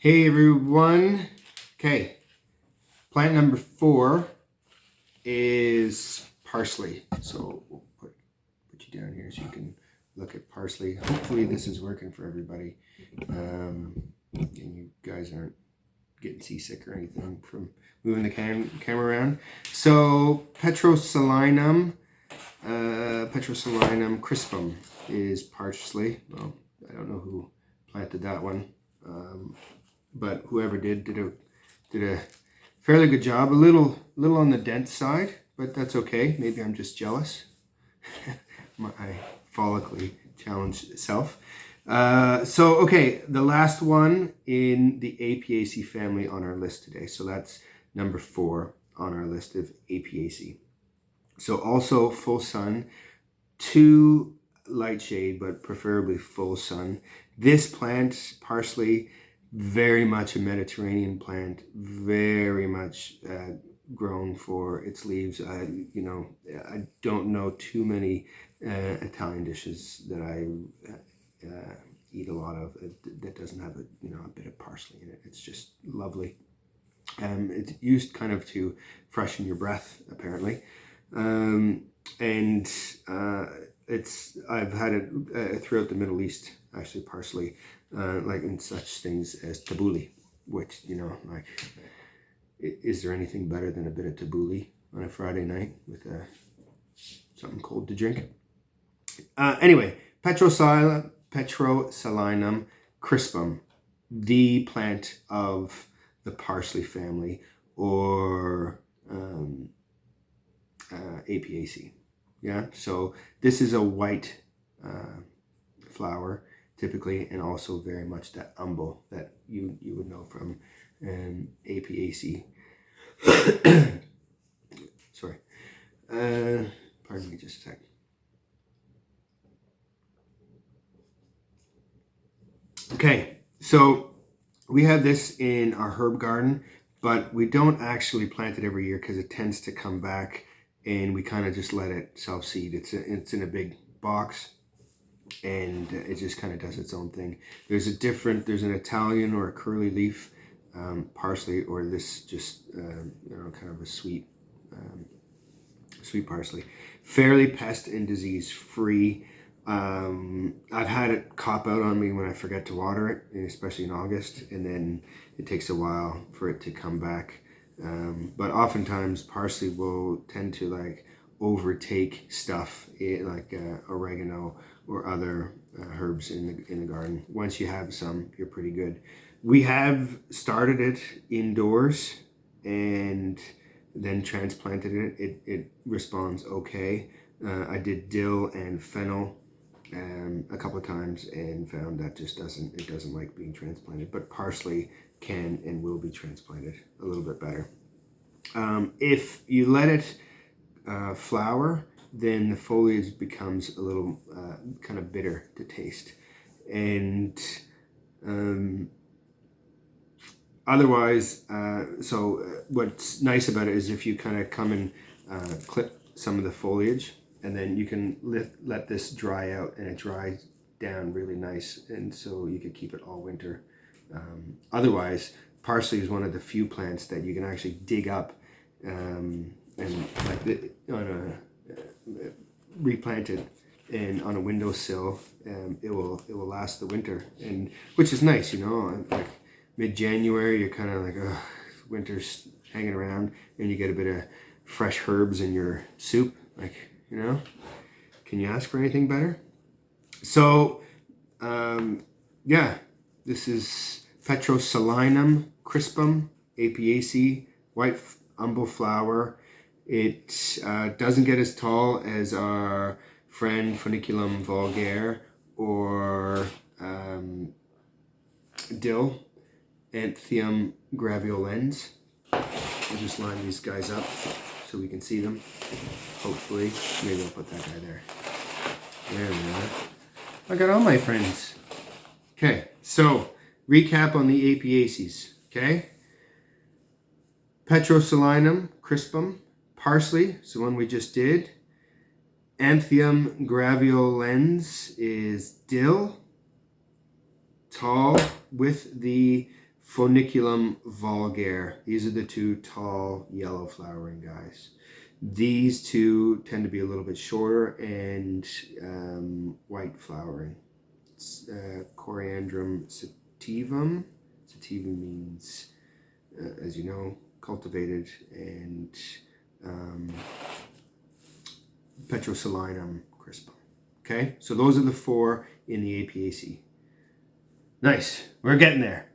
Hey everyone. Okay, plant number 4 is parsley. So we'll put you down here so you can look at parsley. Hopefully this is working for everybody, and you guys aren't getting seasick or anything from moving the camera around. So Petroselinum crispum is parsley. Well, I don't know who planted that one. But whoever did a fairly good job. A little on the dense side, but that's okay. Maybe I'm just jealous. My follically challenged self. Okay, the last one in the Apiaceae family on our list today. So that's number 4 on our list of Apiaceae. So also full sun, to light shade, but preferably full sun. This plant, parsley, very much a Mediterranean plant, very much grown for its leaves. I don't know too many Italian dishes that I eat a lot of that doesn't have a bit of parsley in it. It's just lovely. It's used kind of to freshen your breath, apparently, I've had it throughout the Middle East, actually, parsley, like in such things as tabbouleh, which, is there anything better than a bit of tabbouleh on a Friday night with something cold to drink? Anyway, Petroselinum crispum, the plant of the parsley family, or Apiaceae. Yeah, so this is a white flower typically, and also very much that umbel that you would know from Apiaceae. Sorry, pardon me just a sec. Okay, so we have this in our herb garden, but we don't actually plant it every year because it tends to come back, and we kind of just let it self-seed. It's in a big box, and it just kind of does its own thing. There's an Italian or a curly leaf parsley, or this just kind of a sweet parsley. Fairly pest and disease free. I've had it cop out on me when I forget to water it, especially in August, and then it takes a while for it to come back. But oftentimes parsley will tend to overtake stuff like oregano or other herbs in the garden. Once you have some, you're pretty good. We have started it indoors and then transplanted it. It responds okay. I did dill and fennel a couple of times and found that just doesn't like being transplanted, but parsley can and will be transplanted a little bit better. If you let it flower, then the foliage becomes a little kind of bitter to taste, and otherwise, what's nice about it is if you kind of come and clip some of the foliage, and then you can let this dry out, and it dries down really nice, and so you could keep it all winter. Otherwise, parsley is one of the few plants that you can actually dig up and replant it, and on a windowsill, it will last the winter, and which is nice, like mid-January, you're kind of like, oh, winter's hanging around, and you get a bit of fresh herbs in your soup, can you ask for anything better? So this is Petroselinum crispum, Apiaceae, white umbel flower. It doesn't get as tall as our friend Funiculum vulgare or dill, Anthium graveolens. I'll just line these guys up so we can see them. Hopefully, maybe I'll put that guy there. There we are. I got all my friends. Okay, so recap on the Apiaceae. Okay, Petroselinum crispum, parsley is the one we just did. Anthium graveolens is dill, tall with the Funiculum vulgare. These are the two tall yellow flowering guys. These two tend to be a little bit shorter and white flowering. Coriandrum sativum. Sativum means, as you know, cultivated, and Petroselinum crispum. Okay, so those are the four in the Apiaceae. Nice, we're getting there.